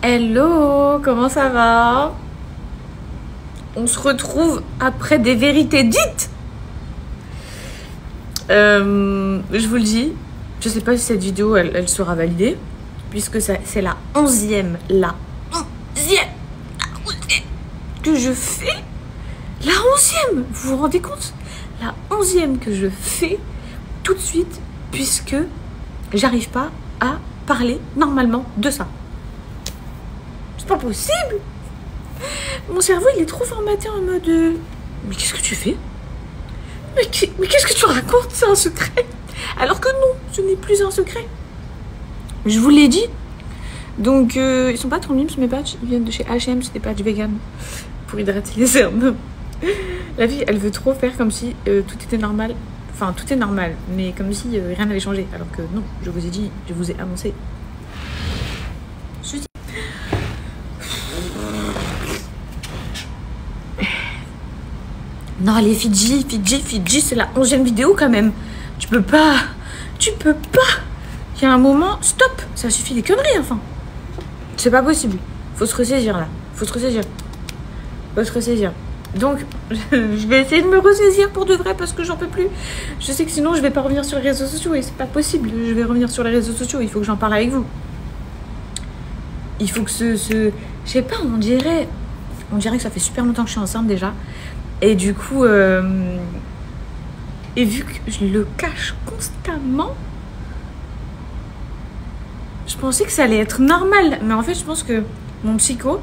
Hello, comment ça va? On se retrouve après des vérités dites. Je vous le dis, je sais pas si cette vidéo elle sera validée, puisque c'est la 11e que je fais. La 11e, vous vous rendez compte? La 11e que je fais tout de suite, puisque j'arrive pas à parler normalement de ça. C'est pas possible. Mon cerveau il est trop formaté en mode mais qu'est-ce que tu fais? Mais qu'est-ce que tu racontes? C'est un secret. Alors que non, ce n'est plus un secret. Je vous l'ai dit. Donc ils sont pas trop mimes mes patchs. Ils viennent de chez H&M, c'est des patchs vegan pour hydrater les cernes. La vie elle veut trop faire comme si tout était normal. Enfin tout est normal, mais comme si rien n'avait changé. Alors que non, je vous ai dit, je vous ai annoncé. Non, les Fidji, c'est la 11e vidéo quand même. Tu peux pas. Il y a un moment, stop, ça suffit des conneries, enfin. C'est pas possible. Faut se ressaisir là. Faut se ressaisir. Donc, je vais essayer de me ressaisir pour de vrai parce que j'en peux plus. Je sais que sinon, je vais pas revenir sur les réseaux sociaux et c'est pas possible. Je vais revenir sur les réseaux sociaux. Il faut que j'en parle avec vous. Il faut que je sais pas, on dirait que ça fait super longtemps que je suis enceinte déjà. Et du coup, et vu que je le cache constamment, je pensais que ça allait être normal. Mais en fait, je pense que mon psycho,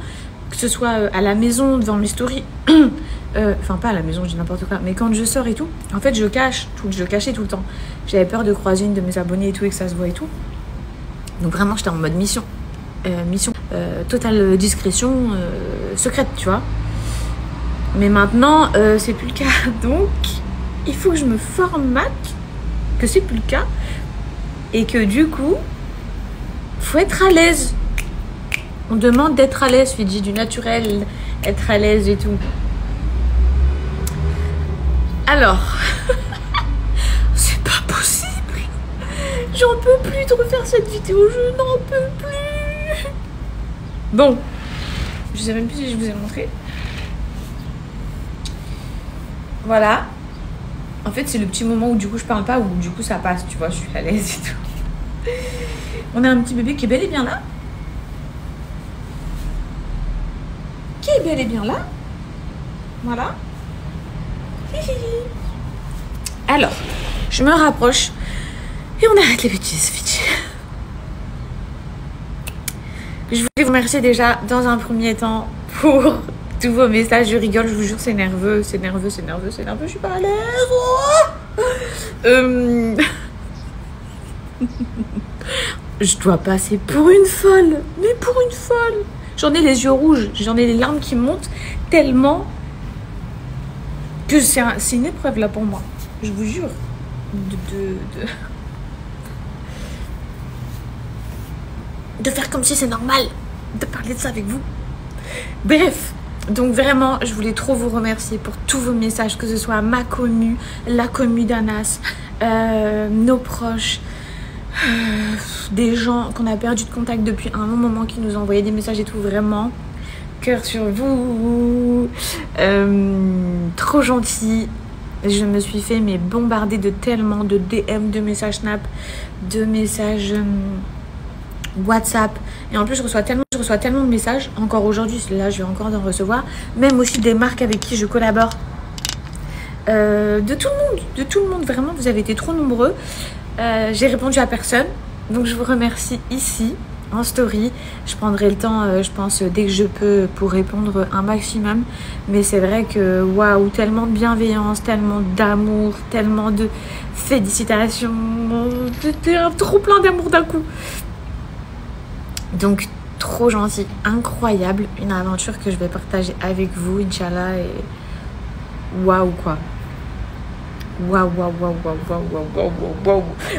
que ce soit à la maison, devant mes stories, enfin pas à la maison, je dis n'importe quoi, mais quand je sors et tout, en fait, je le cachais tout le temps. J'avais peur de croiser une de mes abonnées et tout, et que ça se voit et tout. Donc vraiment, j'étais en mode mission. Totale discrétion, secrète, tu vois. Mais maintenant, c'est plus le cas. Donc, il faut que je me formate que c'est plus le cas. Et que du coup, faut être à l'aise. On demande d'être à l'aise, Fidji, du naturel, être à l'aise et tout. Alors, c'est pas possible. J'en peux plus de refaire cette vidéo, je n'en peux plus. Bon, je sais même plus si je vous ai montré. Voilà. En fait, c'est le petit moment où du coup je parle pas, où du coup ça passe, tu vois, je suis à l'aise et tout. On a un petit bébé qui est bel et bien là. Voilà. Alors, je me rapproche et on arrête les bêtises, Fidji. Je voulais vous remercier déjà dans un premier temps pour tous vos messages. Je rigole, je vous jure, c'est nerveux, je suis pas à l'aise. Je dois passer pour une folle, mais pour une folle. J'en ai les yeux rouges, j'en ai les larmes qui montent tellement que c'est une épreuve là pour moi. Je vous jure. De faire comme si c'est normal de parler de ça avec vous. Bref, donc vraiment, je voulais trop vous remercier pour tous vos messages, que ce soit ma commu, la commu d'Anas, nos proches, des gens qu'on a perdu de contact depuis un long moment qui nous ont envoyé des messages et tout. Vraiment, cœur sur vous, trop gentil. Je me suis fait bombarder de tellement de DM, de messages Snap, de messages WhatsApp, et en plus je reçois tellement de messages encore aujourd'hui. Là je vais encore en recevoir, même aussi des marques avec qui je collabore, de tout le monde, vraiment vous avez été trop nombreux. J'ai répondu à personne, donc je vous remercie ici en story. Je prendrai le temps, je pense, dès que je peux, pour répondre un maximum. Mais c'est vrai que waouh, tellement de bienveillance, tellement d'amour, tellement de félicitations, c'était trop plein d'amour d'un coup. Donc, trop gentil, incroyable, une aventure que je vais partager avec vous, Inch'Allah, et waouh quoi. Waouh.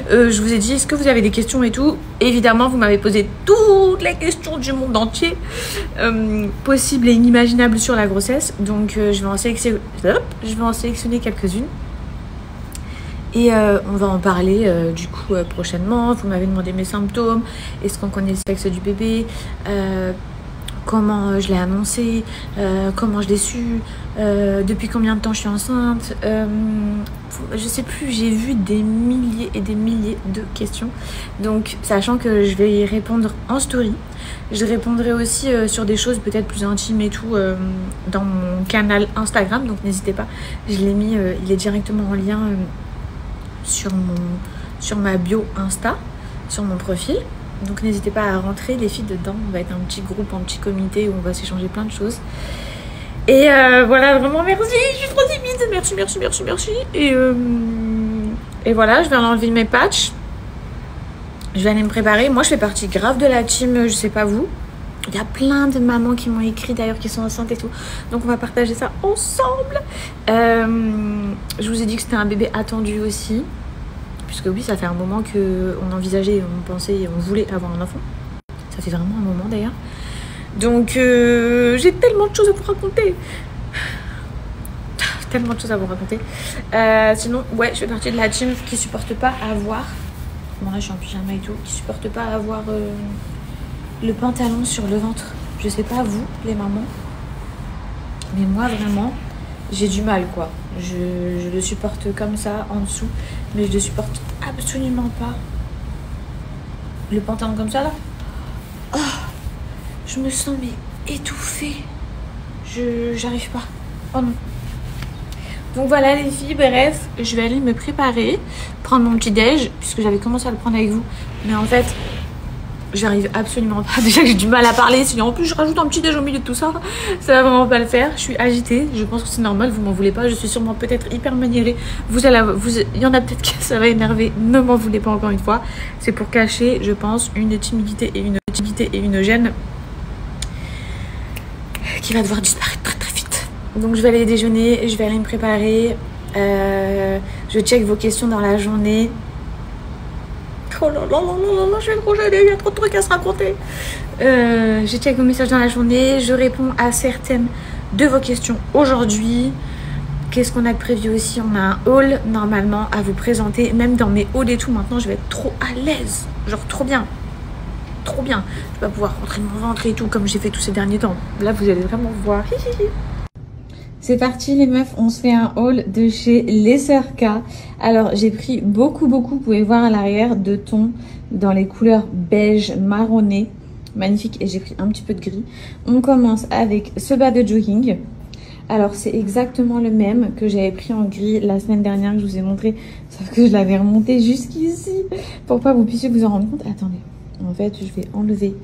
Je vous ai dit, est-ce que vous avez des questions et tout? Évidemment, vous m'avez posé toutes les questions du monde entier, possibles et inimaginables sur la grossesse. Donc, je vais en sélectionner quelques-unes. Et on va en parler du coup prochainement. Vous m'avez demandé mes symptômes. Est-ce qu'on connaît le sexe du bébé? comment je l'ai annoncé, comment je l'ai su, depuis combien de temps je suis enceinte. Je sais plus, j'ai vu des milliers et des milliers de questions. Donc, sachant que je vais y répondre en story, je répondrai aussi sur des choses peut-être plus intimes et tout dans mon canal Instagram. Donc, n'hésitez pas, je l'ai mis, il est directement en lien sur ma bio Insta, sur mon profil. Donc n'hésitez pas à rentrer les filles dedans, on va être un petit groupe, un petit comité où on va s'échanger plein de choses. Et voilà, vraiment merci, je suis trop timide, merci. Et voilà, je vais enlever mes patchs, je vais aller me préparer. Moi je fais partie grave de la team, je sais pas vous. Il y a plein de mamans qui m'ont écrit d'ailleurs qui sont enceintes et tout. Donc on va partager ça ensemble. Je vous ai dit que c'était un bébé attendu aussi. Puisque oui, ça fait un moment qu'on envisageait, on pensait, on voulait avoir un enfant. Ça fait vraiment un moment d'ailleurs. Donc j'ai tellement de choses à vous raconter. Tellement de choses à vous raconter. Sinon, ouais, je fais partie de la team qui supporte pas avoir... Bon là je suis en pyjama et tout. Qui supporte pas avoir le pantalon sur le ventre. Je sais pas vous, les mamans. Mais moi vraiment... J'ai du mal quoi, je le supporte comme ça en dessous, mais je le supporte absolument pas. Le pantalon comme ça là, oh, je me sens mais étouffée, j'arrive pas, oh non. Donc voilà les filles, bref, je vais aller me préparer, prendre mon petit déj, puisque j'avais commencé à le prendre avec vous, mais en fait... J'arrive absolument pas. Déjà que j'ai du mal à parler. Si en plus je rajoute un petit déj au milieu de tout ça, ça va vraiment pas le faire. Je suis agitée. Je pense que c'est normal. Vous m'en voulez pas. Je suis sûrement peut-être hyper maniérée. Il y en a peut-être que ça va énerver. Ne m'en voulez pas encore une fois. C'est pour cacher, je pense, une timidité et une gêne qui va devoir disparaître très très vite. Donc je vais aller déjeuner. Je vais aller me préparer. Je check vos questions dans la journée. Oh là là là là, je vais trop gêner, il y a trop de trucs à se raconter. Je check vos messages dans la journée, je réponds à certaines de vos questions aujourd'hui. Qu'est-ce qu'on a de prévu aussi? On a un haul normalement à vous présenter, même dans mes hauls et tout. Maintenant, je vais être trop à l'aise, genre trop bien. Trop bien. Je vais pouvoir rentrer mon ventre et tout comme j'ai fait tous ces derniers temps. Là, vous allez vraiment voir. C'est parti les meufs, on se fait un haul de chez les Sœurs K. Alors j'ai pris beaucoup, vous pouvez voir à l'arrière, de tons dans les couleurs beige marronné. Magnifique, et j'ai pris un petit peu de gris. On commence avec ce bas de jogging. Alors c'est exactement le même que j'avais pris en gris la semaine dernière que je vous ai montré. Sauf que je l'avais remonté jusqu'ici pour pas que vous puissiez vous en rendre compte. Attendez, en fait je vais enlever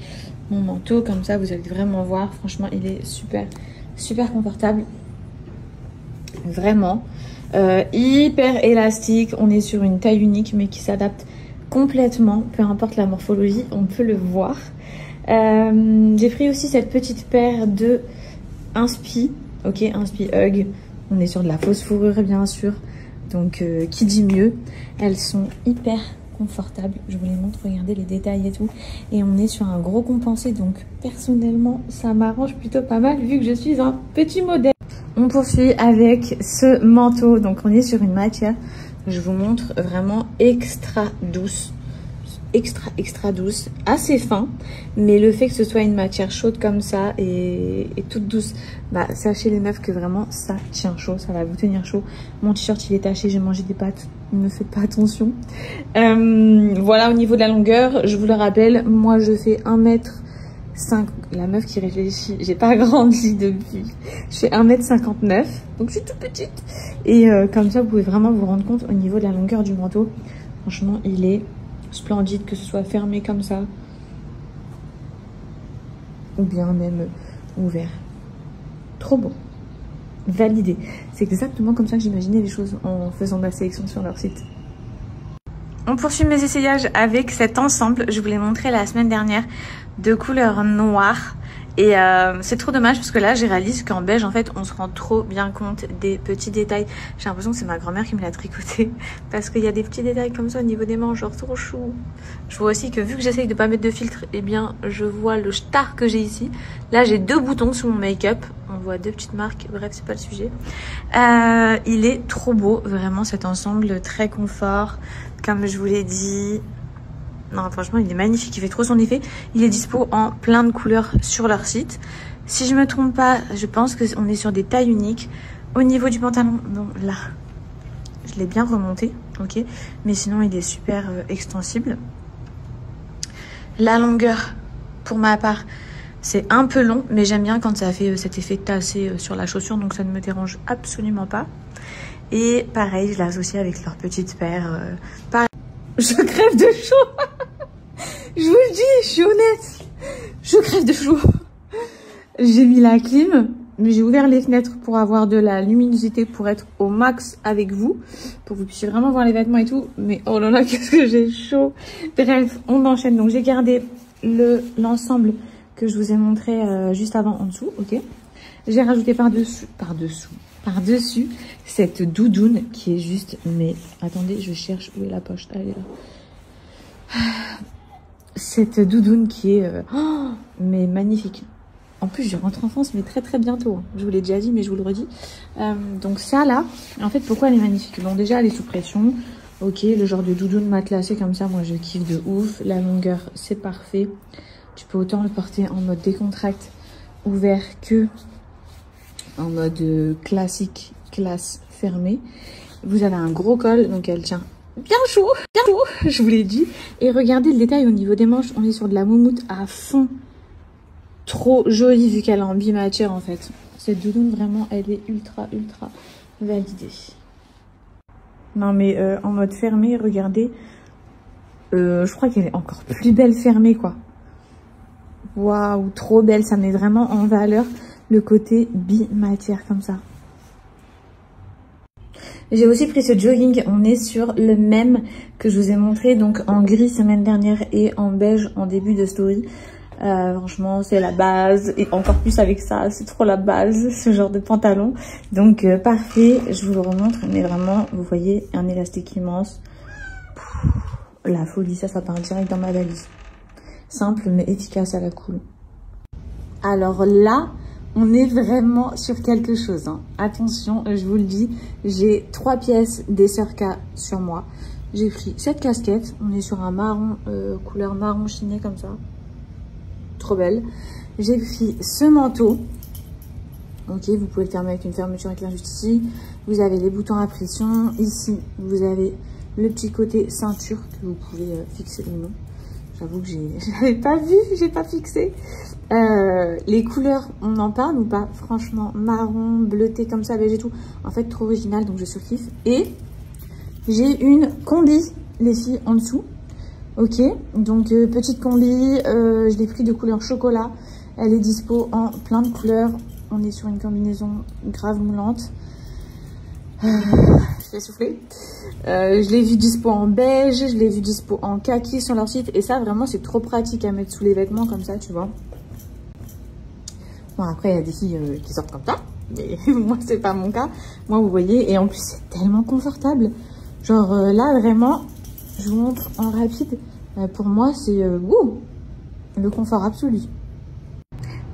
mon manteau comme ça vous allez vraiment voir. Franchement il est super confortable. Vraiment hyper élastique, on est sur une taille unique mais qui s'adapte complètement, peu importe la morphologie, on peut le voir. J'ai pris aussi cette petite paire de Inspi, ok, Inspi Hug, on est sur de la fausse fourrure bien sûr, donc qui dit mieux, elles sont hyper confortables, je vous les montre, regardez les détails et tout, et on est sur un gros compensé, donc personnellement ça m'arrange plutôt pas mal vu que je suis un petit modèle. On poursuit avec ce manteau, donc on est sur une matière, je vous montre, vraiment extra douce, extra douce, assez fin, mais le fait que ce soit une matière chaude comme ça et toute douce, bah sachez les meufs que vraiment ça tient chaud, ça va vous tenir chaud. Mon t-shirt il est taché, j'ai mangé des pâtes, ne faites pas attention. Voilà, au niveau de la longueur, je vous le rappelle, moi je fais 1m5, la meuf qui réfléchit, j'ai pas grandi depuis, je fais 1m59, donc je suis toute petite. Et comme ça vous pouvez vraiment vous rendre compte au niveau de la longueur du manteau, franchement il est splendide, que ce soit fermé comme ça ou bien même ouvert. Trop beau, validé. C'est exactement comme ça que j'imaginais les choses en faisant ma sélection sur leur site. On poursuit mes essayages avec cet ensemble, je vous l'ai montré la semaine dernière, de couleur noire. Et c'est trop dommage parce que là j'ai réalisé qu'en beige en fait on se rend trop bien compte des petits détails. J'ai l'impression que c'est ma grand-mère qui me l'a tricoté parce qu'il y a des petits détails comme ça au niveau des manches, genre trop chou. Je vois aussi que vu que j'essaye de pas mettre de filtre, eh bien je vois le star que j'ai ici. Là j'ai 2 boutons sous mon make-up, on voit 2 petites marques, bref c'est pas le sujet. Il est trop beau, vraiment cet ensemble, très confort, comme je vous l'ai dit. Non, franchement, il est magnifique. Il fait trop son effet. Il est dispo en plein de couleurs sur leur site. Si je me trompe pas, je pense qu'on est sur des tailles uniques. Au niveau du pantalon, non, là, je l'ai bien remonté, ok. Mais sinon, il est super extensible. La longueur, pour ma part, c'est un peu long, mais j'aime bien quand ça fait cet effet tassé sur la chaussure, donc ça ne me dérange absolument pas. Et pareil, je l'associe avec leur petite paire. Pareil. Je crève de chaud. Je vous le dis, je suis honnête. Je crève de chaud. J'ai mis la clim, mais j'ai ouvert les fenêtres pour avoir de la luminosité, pour être au max avec vous, pour que vous puissiez vraiment voir les vêtements et tout. Mais oh là là, qu'est-ce que j'ai chaud. Bref, on enchaîne. Donc j'ai gardé l'ensemble que je vous ai montré juste avant en dessous, ok. J'ai rajouté par-dessus cette doudoune qui est juste, mais attendez, je cherche où est la poche. Elle est là. Cette doudoune qui est mais magnifique. En plus, je rentre en France, mais très très bientôt. Hein. Je vous l'ai déjà dit, mais je vous le redis. Donc ça là, en fait, pourquoi elle est magnifique? Bon, déjà, elle est sous pression. Ok, le genre de doudoune matelassé comme ça, moi je kiffe de ouf. La longueur, c'est parfait. Tu peux autant le porter en mode décontracte, ouvert, que en mode classique, classe fermée. Vous avez un gros col, donc elle tient bien chaud, je vous l'ai dit. Et regardez le détail au niveau des manches, on est sur de la moumoute à fond. Trop jolie vu qu'elle est en bimatière en fait. Cette doudoune vraiment, elle est ultra validée. Non mais en mode fermé, regardez. Je crois qu'elle est encore plus belle fermée quoi. Waouh, trop belle, ça met vraiment en valeur le côté bimatière comme ça. J'ai aussi pris ce jogging, on est sur le même que je vous ai montré, donc en gris semaine dernière et en beige en début de story. Franchement, c'est la base, et encore plus avec ça, c'est trop la base, ce genre de pantalon. Donc parfait, je vous le remontre, mais vraiment, vous voyez, un élastique immense. La folie, ça part direct dans ma valise. Simple mais efficace à la cool. Alors là, on est vraiment sur quelque chose. Hein. Attention, je vous le dis, j'ai 3 pièces des Sœurs K sur moi. J'ai pris cette casquette, on est sur un marron, couleur marron chiné comme ça. Trop belle. J'ai pris ce manteau. Ok, vous pouvez le fermer avec une fermeture éclair juste ici. Vous avez les boutons à pression. Ici, vous avez le petit côté ceinture que vous pouvez fixer ou non. J'avoue que j'avais pas vu, j'ai pas fixé. Les couleurs, on en parle ou pas? Franchement, marron, bleuté comme ça, beige et tout. En fait, trop original, donc je surkiffe. Et j'ai une combi, les filles, en dessous. Ok, donc petite combi, je l'ai pris de couleur chocolat. Elle est dispo en plein de couleurs. On est sur une combinaison grave moulante. Je vais souffler. Je l'ai vu dispo en beige, je l'ai vu dispo en kaki sur leur site. Et ça, vraiment, c'est trop pratique à mettre sous les vêtements comme ça, tu vois. Bon, après, il y a des filles qui sortent comme ça. Mais moi, c'est pas mon cas. Moi, vous voyez. Et en plus, c'est tellement confortable. Genre, là, vraiment, je vous montre en rapide. Pour moi, c'est le confort absolu.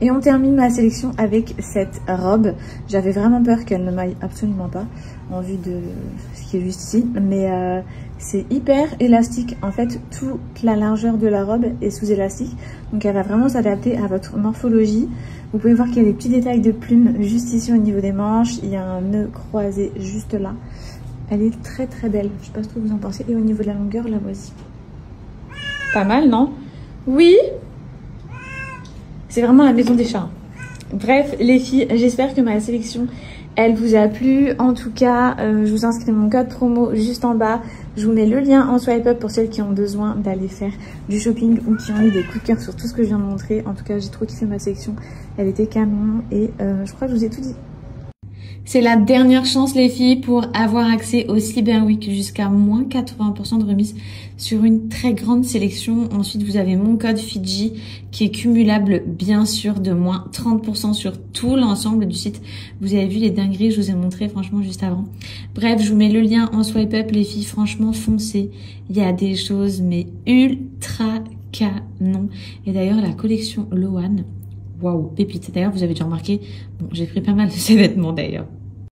Et on termine ma sélection avec cette robe. J'avais vraiment peur qu'elle ne m'aille absolument pas en vue de ce qui est juste ici. Mais c'est hyper élastique. En fait, toute la largeur de la robe est sous élastique. Donc elle va vraiment s'adapter à votre morphologie. Vous pouvez voir qu'il y a des petits détails de plumes juste ici au niveau des manches. Il y a un nœud croisé juste là. Elle est très très belle. Je sais pas ce que vous en pensez. Et au niveau de la longueur, la voici. Pas mal, non? Oui. C'est vraiment la maison des chats. Bref, les filles, j'espère que ma sélection, elle vous a plu. En tout cas, je vous inscris mon code promo juste en bas. Je vous mets le lien en swipe up pour celles qui ont besoin d'aller faire du shopping ou qui ont eu des coups de cœur sur tout ce que je viens de montrer. En tout cas, j'ai trop kiffé ma sélection. Elle était canon et je crois que je vous ai tout dit. C'est la dernière chance les filles pour avoir accès au Cyber Week jusqu'à moins 80% de remise sur une très grande sélection. Ensuite vous avez mon code Fidji qui est cumulable bien sûr de moins 30% sur tout l'ensemble du site. Vous avez vu les dingueries, je vous ai montré franchement juste avant. Bref, je vous mets le lien en swipe up les filles, franchement foncez. Il y a des choses mais ultra canon. Et d'ailleurs la collection Loan, waouh, pépite. D'ailleurs, vous avez dû remarquer, bon, j'ai pris pas mal de ces vêtements d'ailleurs.